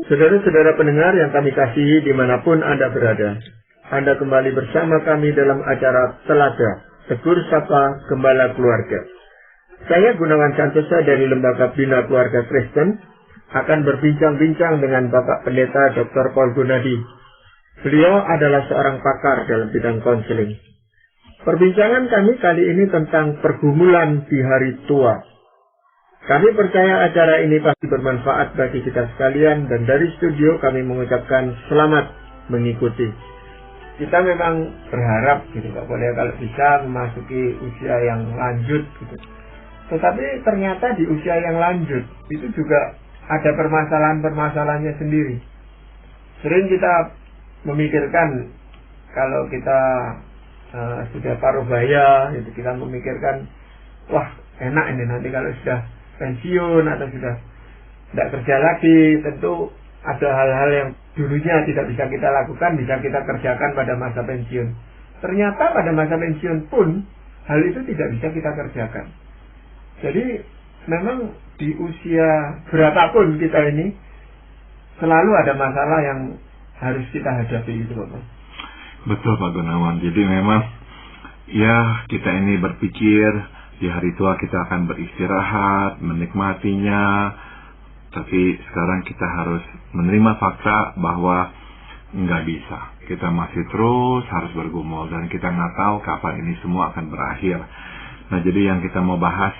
Saudara-saudara pendengar yang kami kasihi dimanapun Anda berada, Anda kembali bersama kami dalam acara Telaga, Tegur Sapa Gembala Keluarga. Saya Gunawan Santosa dari Lembaga Bina Keluarga Kristen akan berbincang-bincang dengan Bapak Pendeta Dr. Paul Gunadi. Beliau adalah seorang pakar dalam bidang konseling. Perbincangan kami kali ini tentang pergumulan di hari tua. Kami percaya acara ini pasti bermanfaat bagi kita sekalian dan dari studio kami mengucapkan selamat mengikuti. Kita memang berharap gitu Pak Boleh kalau bisa memasuki usia yang lanjut gitu. Tetapi ternyata di usia yang lanjut itu juga ada permasalahan-permasalahannya sendiri. Sering kita memikirkan kalau kita sudah paruh baya, gitu, kita memikirkan wah enak ini nanti kalau sudah pensiun atau sudah tidak kerja lagi, tentu ada hal-hal yang dulunya tidak bisa kita lakukan, bisa kita kerjakan pada masa pensiun. Ternyata pada masa pensiun pun hal itu tidak bisa kita kerjakan. Jadi memang di usia berapapun kita ini selalu ada masalah yang harus kita hadapi itu Bapak. Betul Pak Gunawan. Jadi memang ya kita ini berpikir di hari tua kita akan beristirahat, menikmatinya. Tapi sekarang kita harus menerima fakta bahwa nggak bisa. Kita masih terus harus bergumul dan kita nggak tahu kapan ini semua akan berakhir. Nah jadi yang kita mau bahas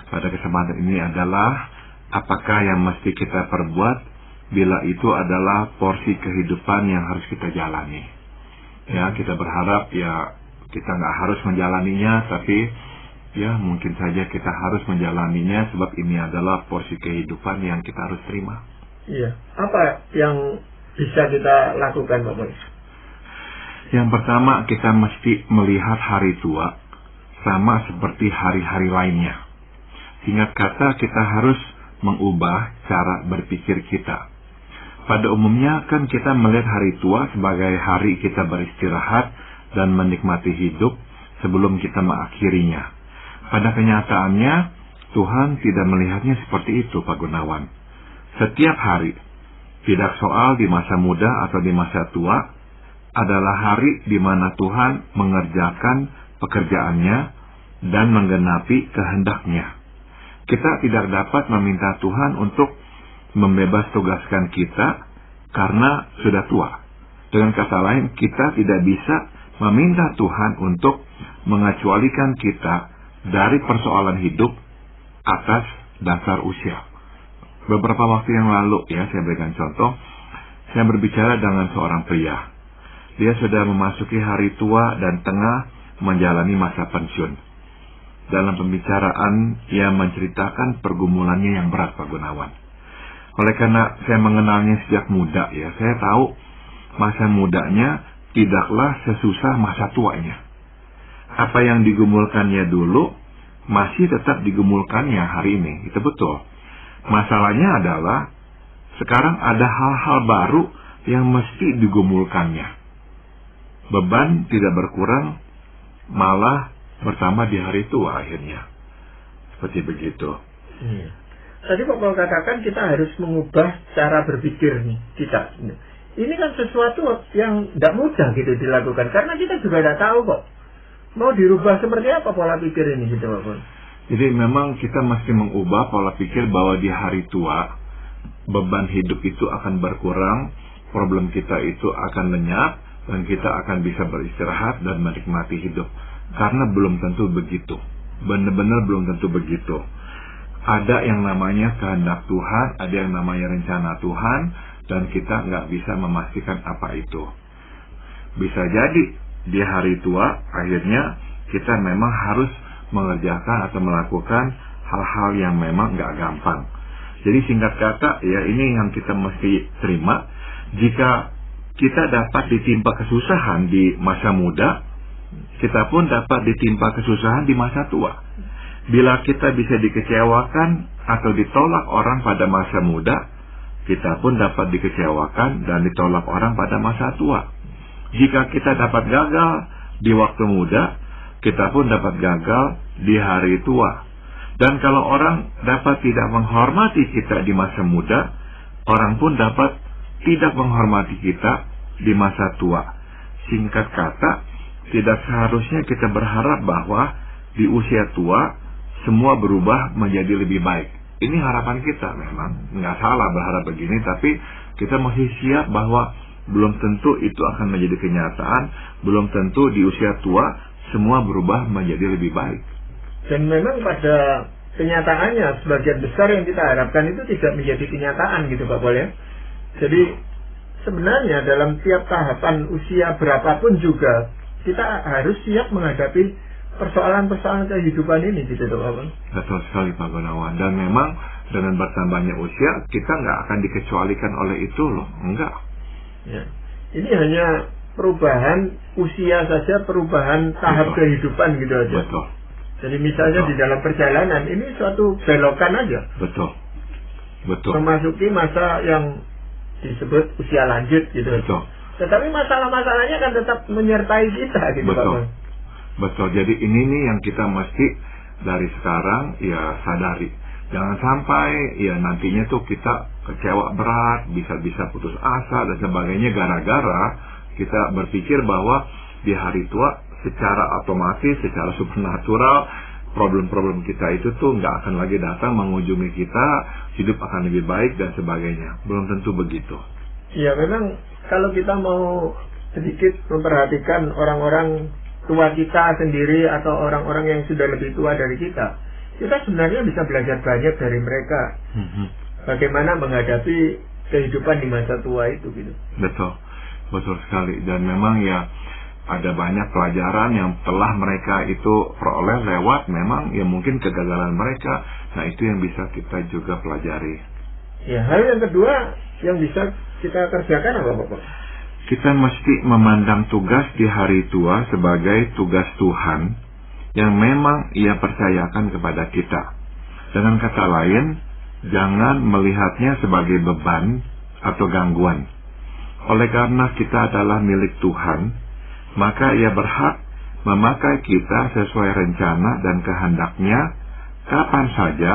pada kesempatan ini adalah apakah yang mesti kita perbuat bila itu adalah porsi kehidupan yang harus kita jalani. Ya kita berharap ya kita nggak harus menjalaninya, tapi ya mungkin saja kita harus menjalaninya sebab ini adalah porsi kehidupan yang kita harus terima. Iya. Apa yang bisa kita lakukan Pak Boy? Yang pertama kita mesti melihat hari tua sama seperti hari-hari lainnya. Singkat kata kita harus mengubah cara berpikir kita. Pada umumnya kan kita melihat hari tua sebagai hari kita beristirahat dan menikmati hidup sebelum kita mengakhirinya. Pada kenyataannya, Tuhan tidak melihatnya seperti itu, Pak Gunawan. Setiap hari, tidak soal di masa muda atau di masa tua, adalah hari di mana Tuhan mengerjakan pekerjaannya dan menggenapi kehendak-Nya. Kita tidak dapat meminta Tuhan untuk membebas tugaskan kita karena sudah tua. Dengan kata lain, kita tidak bisa meminta Tuhan untuk mengecualikan kita dari persoalan hidup atas dasar usia. Beberapa waktu yang lalu saya berikan contoh, saya berbicara dengan seorang pria. Dia sudah memasuki hari tua dan tengah menjalani masa pensiun. Dalam pembicaraan, ia menceritakan pergumulannya yang berat, Pak Gunawan. Oleh karena saya mengenalnya sejak muda, saya tahu masa mudanya tidaklah sesusah masa tuanya. Apa yang digumulkannya dulu masih tetap digumulkannya hari ini. Itu betul. Masalahnya adalah sekarang ada hal-hal baru yang mesti digumulkannya. Beban tidak berkurang, malah bertambah di hari tua akhirnya. Seperti begitu. Tadi Pak Paul katakan kita harus mengubah cara berpikir kita. Ini kan sesuatu yang tidak mudah gitu dilakukan. Karena kita juga tidak tahu kok. Mau dirubah seperti apa pola pikir ini gitu Pak Paul? Jadi memang kita mesti mengubah pola pikir bahwa di hari tua beban hidup itu akan berkurang, problem kita itu akan lenyap dan kita akan bisa beristirahat dan menikmati hidup. Karena belum tentu begitu. Benar-benar belum tentu begitu. Ada yang namanya kehendak Tuhan, ada yang namanya rencana Tuhan, dan kita nggak bisa memastikan apa itu. Bisa jadi di hari tua akhirnya kita memang harus mengerjakan atau melakukan hal-hal yang memang nggak gampang. Jadi singkat kata ini yang kita mesti terima. Jika kita dapat ditimpa kesusahan di masa muda, kita pun dapat ditimpa kesusahan di masa tua. Bila kita bisa dikecewakan atau ditolak orang pada masa muda, kita pun dapat dikecewakan dan ditolak orang pada masa tua. Jika kita dapat gagal di waktu muda, kita pun dapat gagal di hari tua. Dan kalau orang dapat tidak menghormati kita di masa muda, orang pun dapat tidak menghormati kita di masa tua. Singkat kata, tidak seharusnya kita berharap bahwa di usia tua semua berubah menjadi lebih baik. Ini harapan kita memang. Nggak salah berharap begini, tapi kita masih siap bahwa belum tentu itu akan menjadi kenyataan. Belum tentu di usia tua semua berubah menjadi lebih baik. Dan memang pada kenyataannya sebagian besar yang kita harapkan itu tidak menjadi kenyataan gitu Pak Pol ya. Jadi sebenarnya dalam tiap tahapan usia berapapun juga kita harus siap menghadapi persoalan-persoalan kehidupan ini gitu Pak Pol. Betul sekali Pak Gunawan. Dan memang dengan bertambahnya usia kita nggak akan dikecualikan oleh itu loh. Enggak. Ya. Ini hanya perubahan usia saja, perubahan tahap kehidupan gitu aja. Betul. Jadi misalnya di dalam perjalanan ini suatu belokan aja. Betul. Memasuki masa yang disebut usia lanjut gitu. Betul. Tetapi masalah-masalahnya kan tetap menyertai kita gitu. Betul. Jadi ini nih yang kita mesti dari sekarang ya sadari. Jangan sampai ya nantinya tuh kita kecewa berat, bisa-bisa putus asa dan sebagainya gara-gara kita berpikir bahwa di hari tua secara otomatis, secara supernatural, problem-problem kita itu tuh nggak akan lagi datang mengunjungi kita, hidup akan lebih baik dan sebagainya. Belum tentu begitu. Ya memang kalau kita mau sedikit memperhatikan orang-orang tua kita sendiri atau orang-orang yang sudah lebih tua dari kita sebenarnya bisa belajar banyak dari mereka. Bagaimana menghadapi kehidupan di masa tua itu gitu. Betul sekali. Dan memang ya ada banyak pelajaran yang telah mereka itu peroleh lewat memang ya mungkin kegagalan mereka. Nah itu yang bisa kita juga pelajari. Ya, hal yang kedua yang bisa kita kerjakan apa Bapak? Kita mesti memandang tugas di hari tua sebagai tugas Tuhan yang memang Ia percayakan kepada kita. Dengan kata lain, jangan melihatnya sebagai beban atau gangguan. Oleh karena kita adalah milik Tuhan, maka Ia berhak memakai kita sesuai rencana dan kehendaknya kapan saja,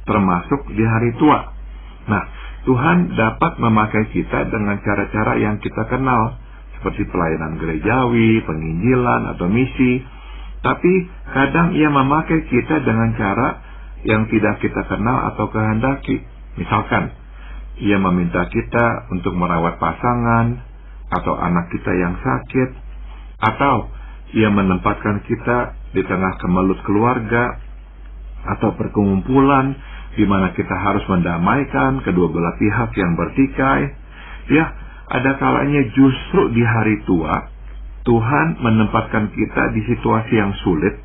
termasuk di hari tua. Nah, Tuhan dapat memakai kita dengan cara-cara yang kita kenal, seperti pelayanan gerejawi, penginjilan, atau misi. Tapi kadang Ia memakai kita dengan cara yang tidak kita kenal atau kehendaki. Misalkan, Ia meminta kita untuk merawat pasangan, atau anak kita yang sakit, atau Ia menempatkan kita di tengah kemelut keluarga, atau perkumpulan di mana kita harus mendamaikan kedua belah pihak yang bertikai. Ya, ada kalanya justru di hari tua, Tuhan menempatkan kita di situasi yang sulit,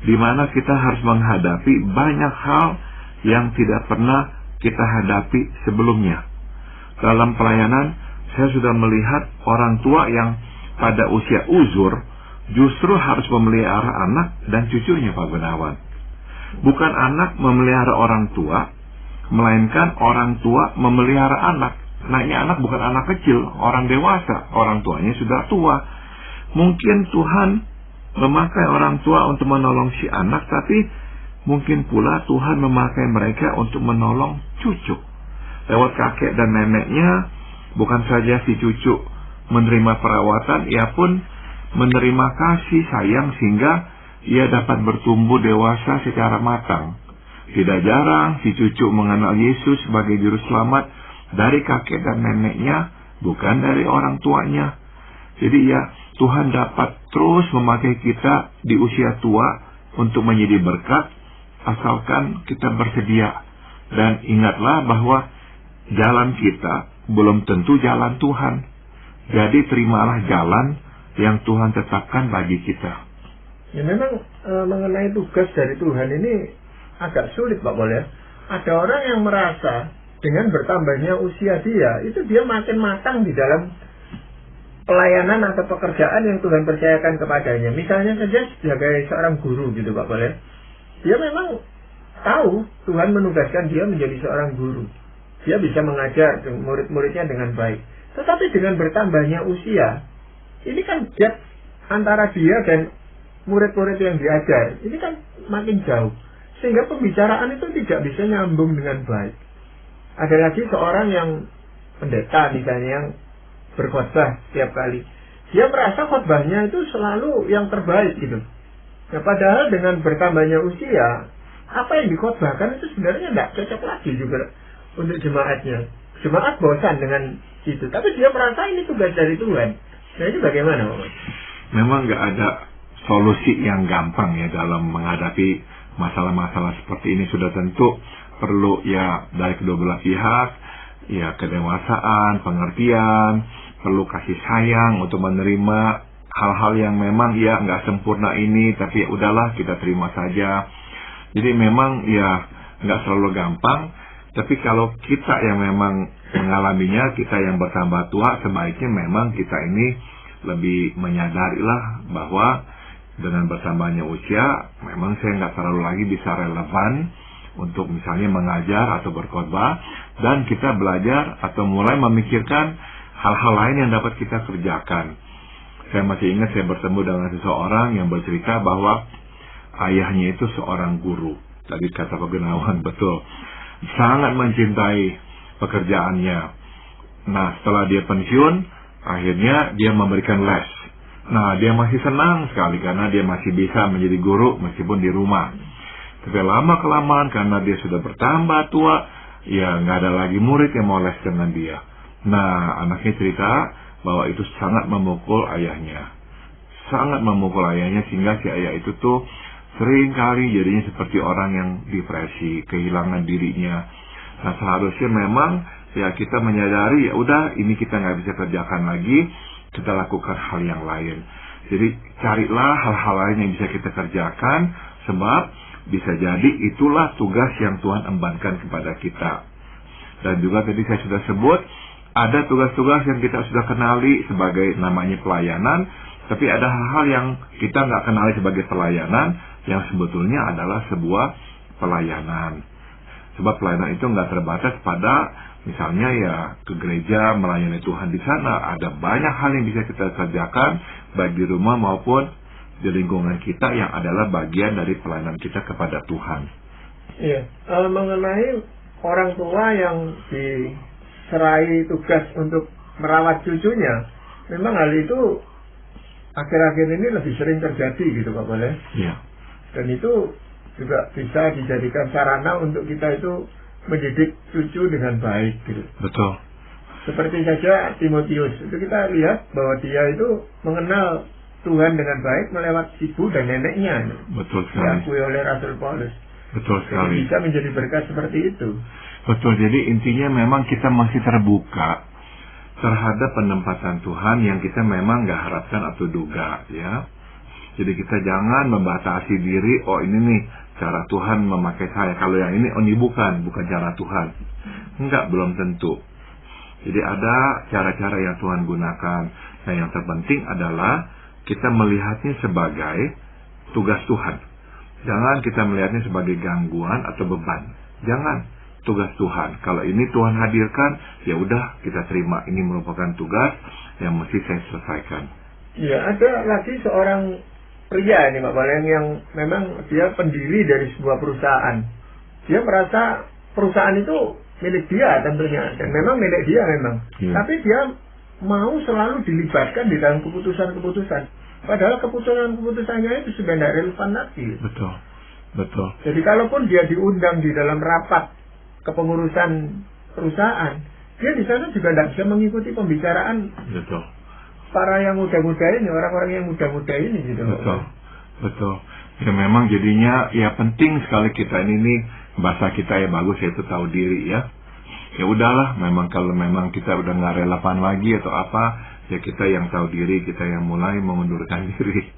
di mana kita harus menghadapi banyak hal yang tidak pernah kita hadapi sebelumnya. Dalam pelayanan, saya sudah melihat orang tua yang pada usia uzur justru harus memelihara anak dan cucunya, Pak Gunawan. Bukan anak memelihara orang tua, melainkan orang tua memelihara anak. Nah, ini anak bukan anak kecil, orang dewasa, orang tuanya sudah tua. Mungkin Tuhan memakai orang tua untuk menolong si anak, tapi mungkin pula Tuhan memakai mereka untuk menolong cucu. Lewat kakek dan neneknya, bukan saja si cucu menerima perawatan, ia pun menerima kasih sayang sehingga ia dapat bertumbuh dewasa secara matang. Tidak jarang si cucu mengenal Yesus sebagai juru selamat dari kakek dan neneknya, bukan dari orang tuanya. Jadi ya, Tuhan dapat terus memakai kita di usia tua untuk menjadi berkat, asalkan kita bersedia. Dan ingatlah bahwa jalan kita belum tentu jalan Tuhan. Jadi terimalah jalan yang Tuhan tetapkan bagi kita. Ya memang mengenai tugas dari Tuhan ini agak sulit Pak Pol ya. Ada orang yang merasa dengan bertambahnya usia dia makin matang di dalam pelayanan atau pekerjaan yang Tuhan percayakan kepadanya. Misalnya saja sebagai seorang guru gitu Pak Pol ya. Dia memang tahu Tuhan menugaskan dia menjadi seorang guru. Dia bisa mengajar murid-muridnya dengan baik. Tetapi dengan bertambahnya usia, ini kan gap antara dia dan murid-murid yang diajar, ini kan makin jauh. sehingga pembicaraan itu tidak bisa nyambung dengan baik. Ada lagi seorang yang pendeta misalnya yang berkhotbah setiap kali, dia merasa khotbahnya itu selalu yang terbaik gitu. Nah, padahal dengan bertambahnya usia, apa yang dikhotbahkan itu sebenarnya tidak cocok lagi juga untuk jemaatnya. Jemaat bosan dengan itu, tapi dia merasa ini tugas dari Tuhan. Nah, ini bagaimana, Pak? Memang nggak ada solusi yang gampang ya dalam menghadapi masalah-masalah seperti ini. Sudah tentu perlu ya dari kedua belah pihak, ya kedewasaan, pengertian, perlu kasih sayang untuk menerima hal-hal yang memang ya nggak sempurna ini, tapi ya udahlah kita terima saja. Jadi memang ya nggak selalu gampang, tapi kalau kita yang memang mengalaminya, kita yang bertambah tua, sebaiknya memang kita ini lebih menyadarilah bahwa dengan bertambahnya usia, memang saya nggak terlalu lagi bisa relevan untuk misalnya mengajar atau berkhotbah, dan kita belajar atau mulai memikirkan hal-hal lain yang dapat kita kerjakan. Saya masih ingat saya bertemu dengan seseorang yang bercerita bahwa ayahnya itu seorang guru. Tadi kata Pak Gunawan, betul. Sangat mencintai pekerjaannya. Nah, setelah dia pensiun, akhirnya dia memberikan les. Nah, dia masih senang sekali karena dia masih bisa menjadi guru meskipun di rumah. Tapi lama-kelamaan karena dia sudah bertambah tua, ya nggak ada lagi murid yang mau les dengan dia. Nah, anaknya cerita bahwa itu sangat memukul ayahnya. Sangat memukul ayahnya sehingga si ayah itu tuh sering kali jadinya seperti orang yang depresi, kehilangan dirinya. Nah, seharusnya memang ya kita menyadari ya udah ini kita nggak bisa kerjakan lagi, kita lakukan hal yang lain. Jadi carilah hal-hal lain yang bisa kita kerjakan, sebab bisa jadi itulah tugas yang Tuhan embankan kepada kita. Dan juga tadi saya sudah sebut, ada tugas-tugas yang kita sudah kenali sebagai namanya pelayanan, tapi ada hal-hal yang kita nggak kenali sebagai pelayanan, yang sebetulnya adalah sebuah pelayanan. Sebab pelayanan itu nggak terbatas pada misalnya ya ke gereja melayani Tuhan di sana. Ada banyak hal yang bisa kita kerjakan baik di rumah maupun di lingkungan kita yang adalah bagian dari pelayanan kita kepada Tuhan. Iya, mengenai orang tua yang diserai tugas untuk merawat cucunya, memang hal itu akhir-akhir ini lebih sering terjadi gitu Pak Boleh. Iya. Dan itu juga bisa dijadikan sarana untuk kita itu mendidik cucu dengan baik gitu. Betul. Seperti saja Timotius, itu kita lihat bahwa dia itu mengenal Tuhan dengan baik melewat ibu dan neneknya. Betul sekali. Diakui oleh Rasul Paulus. Betul sekali. Jadi bisa menjadi berkat seperti itu. Betul, jadi intinya memang kita masih terbuka terhadap penempatan Tuhan yang kita memang nggak harapkan atau duga ya. Jadi kita jangan membatasi diri, oh ini nih cara Tuhan memakai saya. Kalau yang ini bukan cara Tuhan. Enggak, belum tentu. Jadi ada cara-cara yang Tuhan gunakan. Nah, yang terpenting adalah kita melihatnya sebagai tugas Tuhan. Jangan kita melihatnya sebagai gangguan atau beban. Jangan, tugas Tuhan. Kalau ini Tuhan hadirkan, ya udah kita terima. Ini merupakan tugas yang mesti saya selesaikan. Ya, ada lagi seorang pria ini Pak Baleng yang memang dia pendiri dari sebuah perusahaan. Dia merasa perusahaan itu milik dia tentunya, dan memang milik dia memang. Ya. Tapi dia mau selalu dilibatkan di dalam keputusan-keputusan. Padahal keputusan-keputusannya itu sudah tidak relevan lagi. Betul, betul. Jadi kalaupun dia diundang di dalam rapat kepengurusan perusahaan, dia di sana juga tidak bisa mengikuti pembicaraan. Betul. Para yang muda-muda ini, orang-orang yang muda-muda ini gitu. Betul, betul. Ya memang jadinya ya penting sekali kita ini bahasa kita ya bagus, yaitu tahu diri ya. Ya udahlah, memang kalau memang kita udah nggak relevan lagi atau apa, ya kita yang tahu diri, kita yang mulai mengundurkan diri.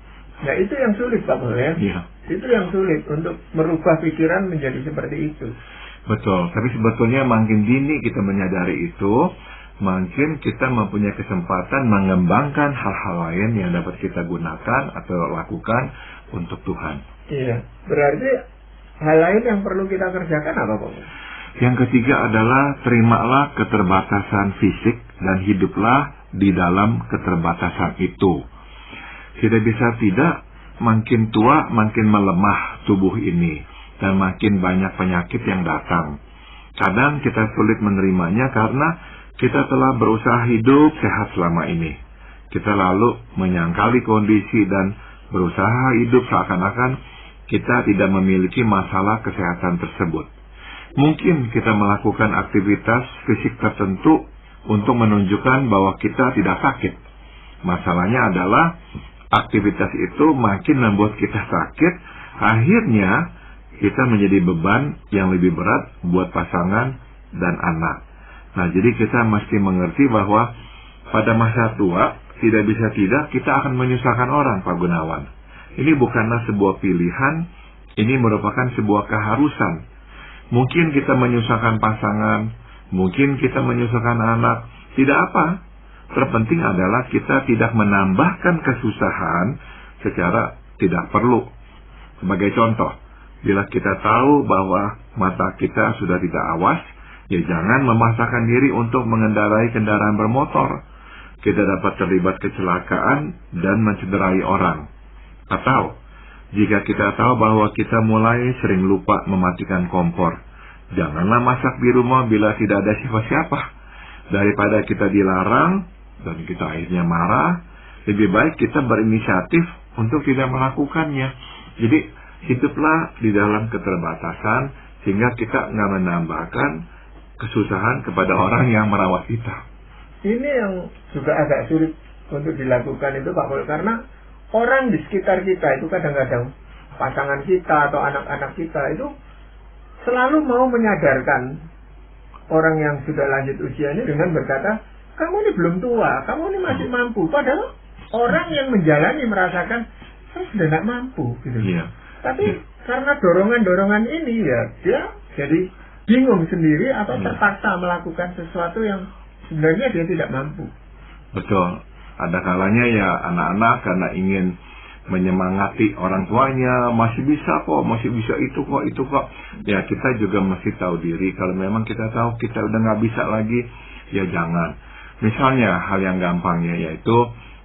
Nah itu yang sulit Pak Bro ya. Iya. Itu yang sulit untuk merubah pikiran menjadi seperti itu. Betul, tapi sebetulnya makin dini kita menyadari itu, makin kita mempunyai kesempatan mengembangkan hal-hal lain yang dapat kita gunakan atau lakukan untuk Tuhan. Iya, berarti hal lain yang perlu kita kerjakan apa Pak? Yang ketiga adalah terimalah keterbatasan fisik dan hiduplah di dalam keterbatasan itu. Tidak bisa tidak, makin tua makin melemah tubuh ini. dan makin banyak penyakit yang datang. Kadang kita sulit menerimanya karena kita telah berusaha hidup sehat selama ini. Kita lalu menyangkali kondisi dan berusaha hidup seakan-akan kita tidak memiliki masalah kesehatan tersebut. Mungkin kita melakukan aktivitas fisik tertentu untuk menunjukkan bahwa kita tidak sakit. Masalahnya adalah aktivitas itu makin membuat kita sakit, akhirnya kita menjadi beban yang lebih berat buat pasangan dan anak. Nah, jadi kita mesti mengerti bahwa pada masa tua, tidak bisa tidak kita akan menyusahkan orang, Pak Gunawan. Ini bukanlah sebuah pilihan, ini merupakan sebuah keharusan. Mungkin kita menyusahkan pasangan, mungkin kita menyusahkan anak, tidak apa. Terpenting adalah kita tidak menambahkan kesusahan secara tidak perlu. Sebagai contoh, bila kita tahu bahwa mata kita sudah tidak awas, ya jangan memaksakan diri untuk mengendarai kendaraan bermotor. Kita dapat terlibat kecelakaan dan mencederai orang. Atau, jika kita tahu bahwa kita mulai sering lupa mematikan kompor, janganlah masak di rumah bila tidak ada siapa-siapa. Daripada kita dilarang dan kita akhirnya marah, lebih baik kita berinisiatif untuk tidak melakukannya. Jadi, hiduplah di dalam keterbatasan sehingga kita nggak menambahkan kesusahan kepada orang yang merawat kita. Ini yang juga agak sulit untuk dilakukan itu, Pak Pol, karena orang di sekitar kita itu kadang-kadang pasangan kita atau anak-anak kita itu selalu mau menyadarkan orang yang sudah lanjut usia ini dengan berkata, kamu ini belum tua, kamu ini masih mampu. Padahal orang yang menjalani merasakan, saya sudah tidak mampu. Gitu. Iya. Tapi karena dorongan-dorongan ini ya, dia jadi bingung sendiri atau terpaksa melakukan sesuatu yang sebenarnya dia tidak mampu. Betul. Ada kalanya ya anak-anak karena ingin menyemangati orang tuanya, masih bisa kok, masih bisa itu kok. Ya kita juga mesti tahu diri. Kalau memang kita tahu kita udah nggak bisa lagi, ya jangan. Misalnya hal yang gampangnya yaitu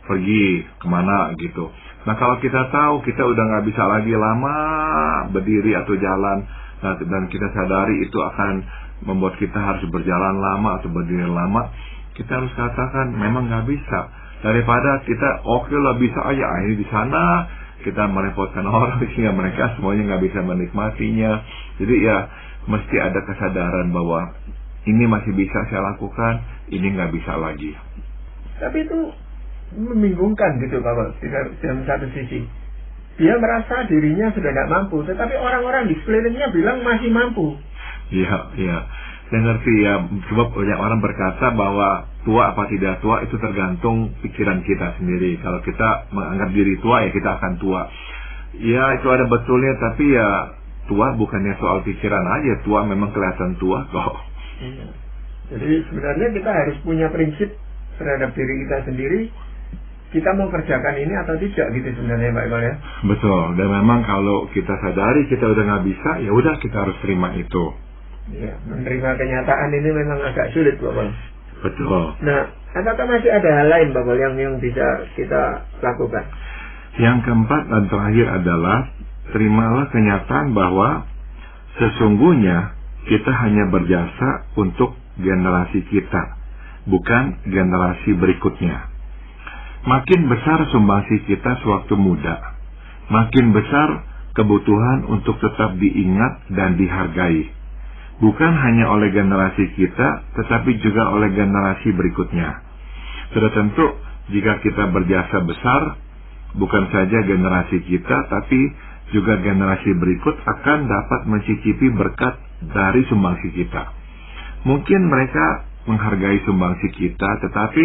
pergi kemana gitu. Nah kalau kita tahu kita udah nggak bisa lagi lama berdiri atau jalan, dan kita sadari itu akan membuat kita harus berjalan lama atau berdiri lama, kita harus katakan memang nggak bisa. Daripada kita oke lah bisa aja, akhirnya di sana kita merepotkan orang sehingga mereka semuanya nggak bisa menikmatinya. Jadi ya mesti ada kesadaran bahwa ini masih bisa saya lakukan, ini nggak bisa lagi. Tapi itu membingungkan gitu Pak, dalam satu sisi dia merasa dirinya sudah tidak mampu, tetapi orang-orang di sekelilingnya bilang masih mampu. Iya. Saya ngerti ya, sebab banyak orang berkata bahwa tua apa tidak tua itu tergantung pikiran kita sendiri. Kalau kita menganggap diri tua ya kita akan tua. Ya itu ada betulnya, tapi ya tua bukannya soal pikiran aja, tua memang kelihatan tua kok. Iya. Jadi sebenarnya kita harus punya prinsip terhadap diri kita sendiri. Kita mau kerjakan ini atau tidak gitu sebenarnya Pak Iqbal ya. Betul. Dan memang kalau kita sadari kita udah nggak bisa, ya udah kita harus terima itu. Ya, menerima kenyataan ini memang agak sulit Pak Iqbal. Betul. Nah, apakah masih ada hal lain Pak Iqbal yang bisa kita lakukan? Yang keempat dan terakhir adalah terimalah kenyataan bahwa sesungguhnya kita hanya berjasa untuk generasi kita, bukan generasi berikutnya. Makin besar sumbangsi kita sewaktu muda, makin besar kebutuhan untuk tetap diingat dan dihargai. Bukan hanya oleh generasi kita, tetapi juga oleh generasi berikutnya. Sudah tentu, jika kita berjasa besar, bukan saja generasi kita, tapi juga generasi berikut akan dapat mencicipi berkat dari sumbangsi kita. Mungkin mereka menghargai sumbangsi kita, tetapi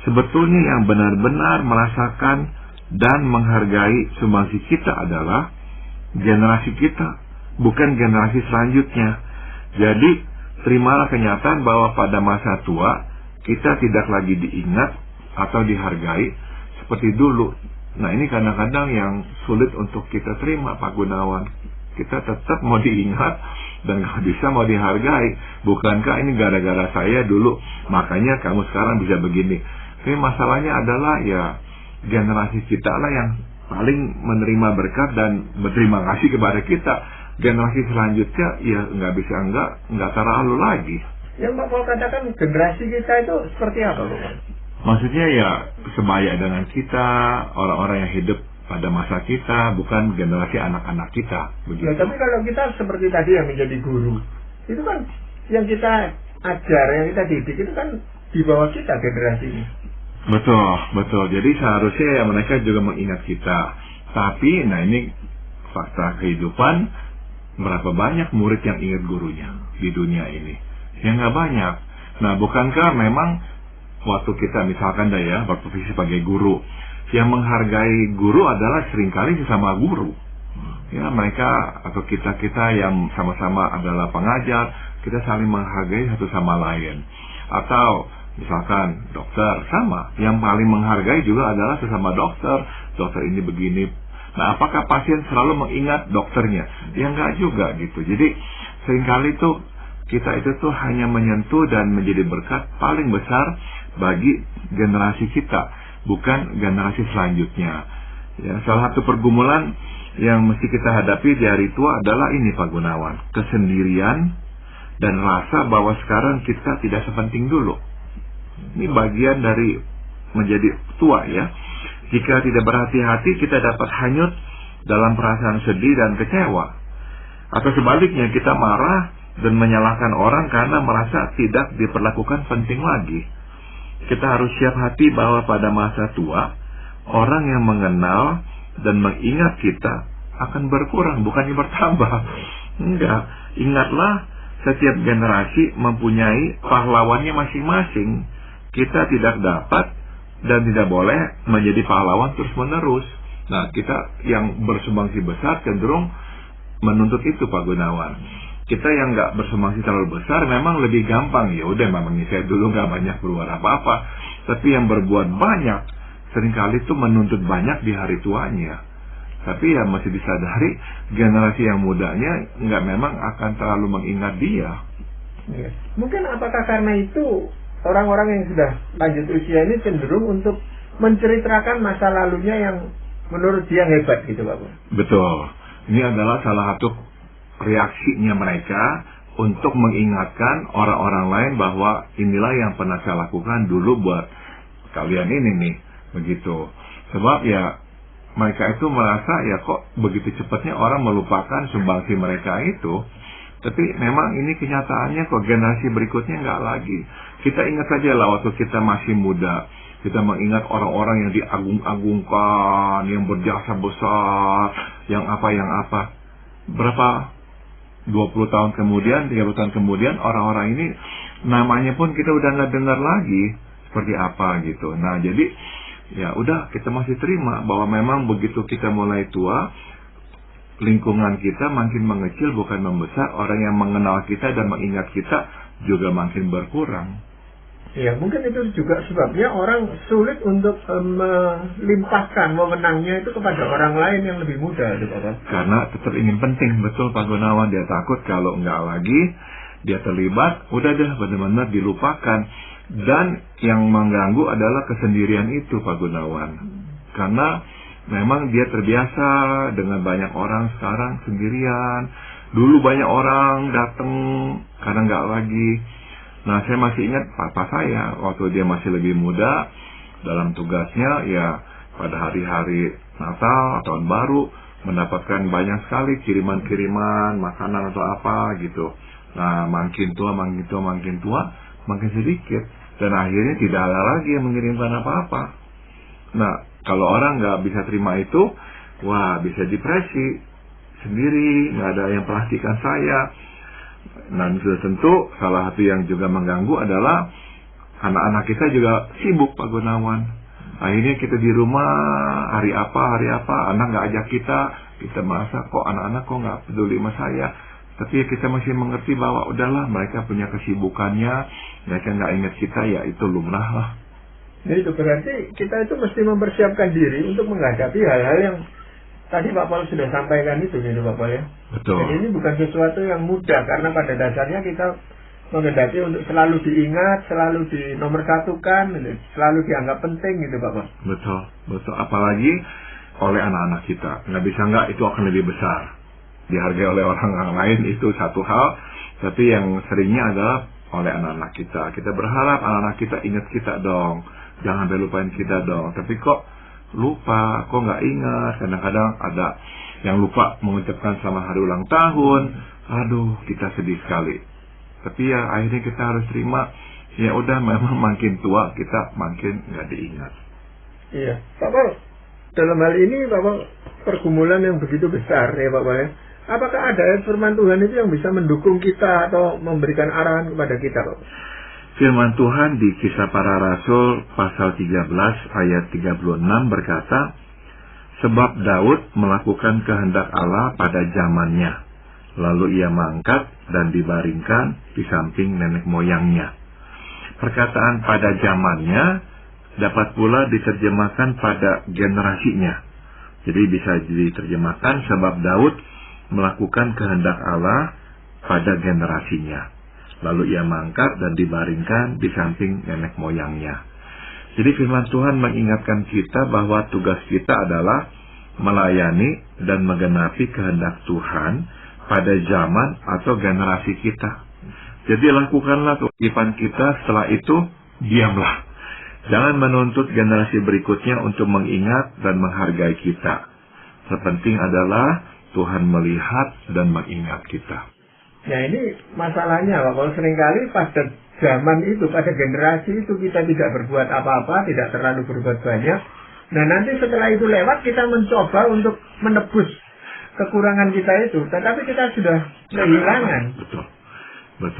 sebetulnya yang benar-benar merasakan dan menghargai sumbangsi kita adalah generasi kita, bukan generasi selanjutnya. Jadi, terimalah kenyataan bahwa pada masa tua, kita tidak lagi diingat atau dihargai seperti dulu. Nah, ini kadang-kadang yang sulit untuk kita terima, Pak Gunawan. Kita tetap mau diingat dan nggak bisa mau dihargai. Bukankah ini gara-gara saya dulu, makanya kamu sekarang bisa begini. Tapi masalahnya adalah ya generasi kita lah yang paling menerima berkat dan berterima kasih kepada kita. generasi selanjutnya ya nggak bisa nggak terlalu lagi. Yang Pak Paul katakan generasi kita itu seperti apa, Pak? Maksudnya ya sebaya dengan kita, orang-orang yang hidup pada masa kita, bukan generasi anak-anak kita. Begitu. Ya, tapi kalau kita seperti tadi yang menjadi guru, itu kan yang kita ajar, yang kita didik itu kan di bawah kita generasi ini. Betul. Jadi seharusnya ya mereka juga mengingat kita. Tapi, nah ini fakta kehidupan, berapa banyak murid yang ingat gurunya di dunia ini? Ya nggak banyak. Nah, bukankah memang waktu kita misalkan berprofesi sebagai guru, yang menghargai guru adalah seringkali sesama guru. Ya, mereka atau kita yang sama-sama adalah pengajar, kita saling menghargai satu sama lain. Atau misalkan dokter, sama, yang paling menghargai juga adalah sesama dokter. Dokter ini begini. Nah, apakah pasien selalu mengingat dokternya? Ya enggak juga gitu. Jadi seringkali tuh kita itu tuh hanya menyentuh dan menjadi berkat paling besar bagi generasi kita, bukan generasi selanjutnya. Ya, salah satu pergumulan yang mesti kita hadapi di hari tua adalah ini, Pak Gunawan, kesendirian dan rasa bahwa sekarang kita tidak sepenting dulu. Ini bagian dari menjadi tua ya. Jika tidak berhati-hati, kita dapat hanyut dalam perasaan sedih dan kecewa. Atau sebaliknya, kita marah dan menyalahkan orang karena merasa tidak diperlakukan penting lagi. Kita harus siap hati bahwa pada masa tua, orang yang mengenal dan mengingat kita akan berkurang, bukannya bertambah. Enggak. Ingatlah, setiap generasi mempunyai pahlawannya masing-masing. Kita tidak dapat dan tidak boleh menjadi pahlawan terus-menerus. Nah, kita yang bersumbangsi besar cenderung menuntut itu, Pak Gunawan. Kita yang nggak bersumbangsi terlalu besar memang lebih gampang. Ya udah, memang saya dulu nggak banyak berbuat apa-apa. Tapi yang berbuat banyak seringkali itu menuntut banyak di hari tuanya. Tapi ya masih disadari generasi yang mudanya nggak memang akan terlalu mengingat dia. Ya. Mungkin apakah karena itu orang-orang yang sudah lanjut usia ini cenderung untuk menceritakan masa lalunya yang menurut dia hebat gitu, Pak? Betul. Ini adalah salah satu reaksinya mereka untuk mengingatkan orang-orang lain bahwa inilah yang pernah saya lakukan dulu buat kalian ini nih, begitu. Sebab ya mereka itu merasa ya kok begitu cepatnya orang melupakan sumbangsi mereka itu. Tapi memang ini kenyataannya kok generasi berikutnya nggak lagi. Kita ingat saja lah waktu kita masih muda, kita mengingat orang-orang yang diagung-agungkan, yang berjasa besar, yang apa. Berapa 20 tahun kemudian, 30 tahun kemudian, orang-orang ini namanya pun kita udah nggak dengar lagi seperti apa gitu. Nah, jadi ya udah, kita masih terima bahwa memang begitu kita mulai tua, lingkungan kita makin mengecil bukan membesar, orang yang mengenal kita dan mengingat kita juga makin berkurang. Ya, mungkin itu juga sebabnya orang sulit untuk melimpahkan wewenangnya itu kepada orang lain yang lebih muda, gitu, Pak. Karena tetap ingin penting, betul Pak Gunawan. Dia takut kalau nggak lagi dia terlibat, udah deh benar-benar dilupakan. Dan yang mengganggu adalah kesendirian itu, Pak Gunawan. Karena memang dia terbiasa dengan banyak orang sekarang sendirian. Dulu banyak orang datang, karena nggak lagi. Nah, saya masih ingat papa saya waktu dia masih lebih muda, dalam tugasnya ya pada hari-hari Natal, Tahun Baru, mendapatkan banyak sekali kiriman-kiriman makanan atau apa gitu. Nah, makin tua, makin sedikit, dan akhirnya tidak ada lagi yang mengirimkan apa-apa. Nah, kalau orang nggak bisa terima itu, wah, bisa depresi sendiri, nggak ada yang perhatikan saya. Dan sudah tentu salah satu yang juga mengganggu adalah anak-anak kita juga sibuk, Pak Gunawan. Akhirnya kita di rumah hari apa, anak nggak ajak kita merasa kok anak-anak kok nggak peduli sama saya. Tapi kita masih mengerti bahwa udahlah, mereka punya kesibukannya, mereka nggak ingat kita, ya itu lumrah lah. Jadi itu berarti kita itu mesti mempersiapkan diri untuk menghadapi hal-hal yang tadi Pak Paul sudah sampaikan itu, gitu Pak Paul ya. Betul. Jadi ini bukan sesuatu yang mudah, karena pada dasarnya kita menghendaki untuk selalu diingat, selalu dinomorsatukan, selalu dianggap penting, gitu Pak Paul. Betul. Apalagi oleh anak-anak kita. Nggak bisa nggak, itu akan lebih besar. dihargai oleh orang lain itu satu hal, tapi yang seringnya adalah oleh anak-anak kita. Kita berharap anak-anak kita ingat kita dong, jangan sampai lupain kita dong. Tapi kok lupa, kok nggak ingat. Kadang-kadang ada yang lupa mengucapkan selamat hari ulang tahun. Aduh, kita sedih sekali. Tapi ya akhirnya kita harus terima, ya udah memang makin tua kita makin nggak diingat. Iya, Bapak, dalam hal ini Bapak pergumulan yang begitu besar ya Bapak ya. Apakah ada firman Tuhan itu yang bisa mendukung kita atau memberikan arahan kepada kita Bapak? Firman Tuhan di Kisah Para Rasul pasal 13 ayat 36 berkata, sebab Daud melakukan kehendak Allah pada zamannya, lalu ia mangkat dan dibaringkan di samping nenek moyangnya. Perkataan pada zamannya dapat pula diterjemahkan pada generasinya. Jadi bisa diterjemahkan sebab Daud melakukan kehendak Allah pada generasinya, lalu ia mangkat dan dibaringkan di samping nenek moyangnya. Jadi firman Tuhan mengingatkan kita bahwa tugas kita adalah melayani dan menggenapi kehendak Tuhan pada zaman atau generasi kita. Jadi lakukanlah kewajiban kita, setelah itu diamlah. Jangan menuntut generasi berikutnya untuk mengingat dan menghargai kita. Terpenting adalah Tuhan melihat dan mengingat kita. Nah ini masalahnya Pak, kalau seringkali pada zaman itu, pada generasi itu kita tidak berbuat apa-apa, tidak terlalu berbuat banyak. Nah nanti setelah itu lewat kita mencoba untuk menebus kekurangan kita itu, tetapi kita sudah kehilangan. Betul.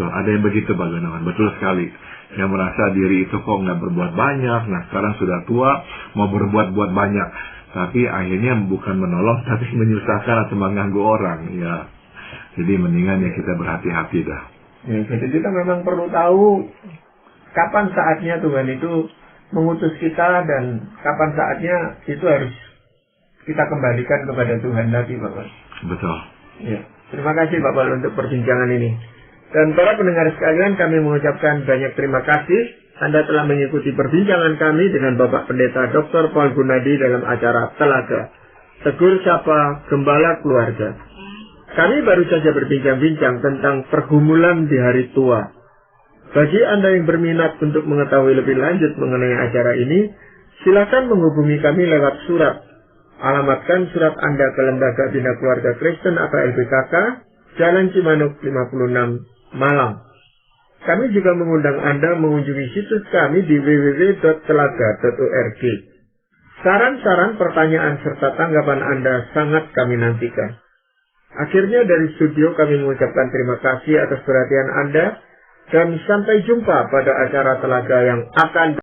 Ada yang begitu Pak Gunawan, betul sekali. Yang merasa diri itu kok nggak berbuat banyak, nah sekarang sudah tua, mau berbuat banyak. Tapi akhirnya bukan menolong, tapi menyusahkan atau mengganggu orang. Ya, jadi mendingan ya kita berhati-hati dah. Ya, jadi kita memang perlu tahu kapan saatnya Tuhan itu mengutus kita dan kapan saatnya itu harus kita kembalikan kepada Tuhan lagi, Bapak. Betul. Ya, terima kasih Bapak untuk perbincangan ini. Dan para pendengar sekalian, kami mengucapkan banyak terima kasih. Anda telah mengikuti perbincangan kami dengan Bapak Pendeta Dr. Paul Gunadi dalam acara Telaga, Tegur Sapa Gembala Keluarga. Kami baru saja berbincang-bincang tentang pergumulan di hari tua. Bagi Anda yang berminat untuk mengetahui lebih lanjut mengenai acara ini, silakan menghubungi kami lewat surat. Alamatkan surat Anda ke Lembaga Bina Keluarga Kristen atau LBKK, Jalan Cimanuk 56, Malang. Kami juga mengundang Anda mengunjungi situs kami di www.telaga.org. Saran-saran, pertanyaan, serta tanggapan Anda sangat kami nantikan. Akhirnya dari studio kami mengucapkan terima kasih atas perhatian Anda dan sampai jumpa pada acara Telaga yang akan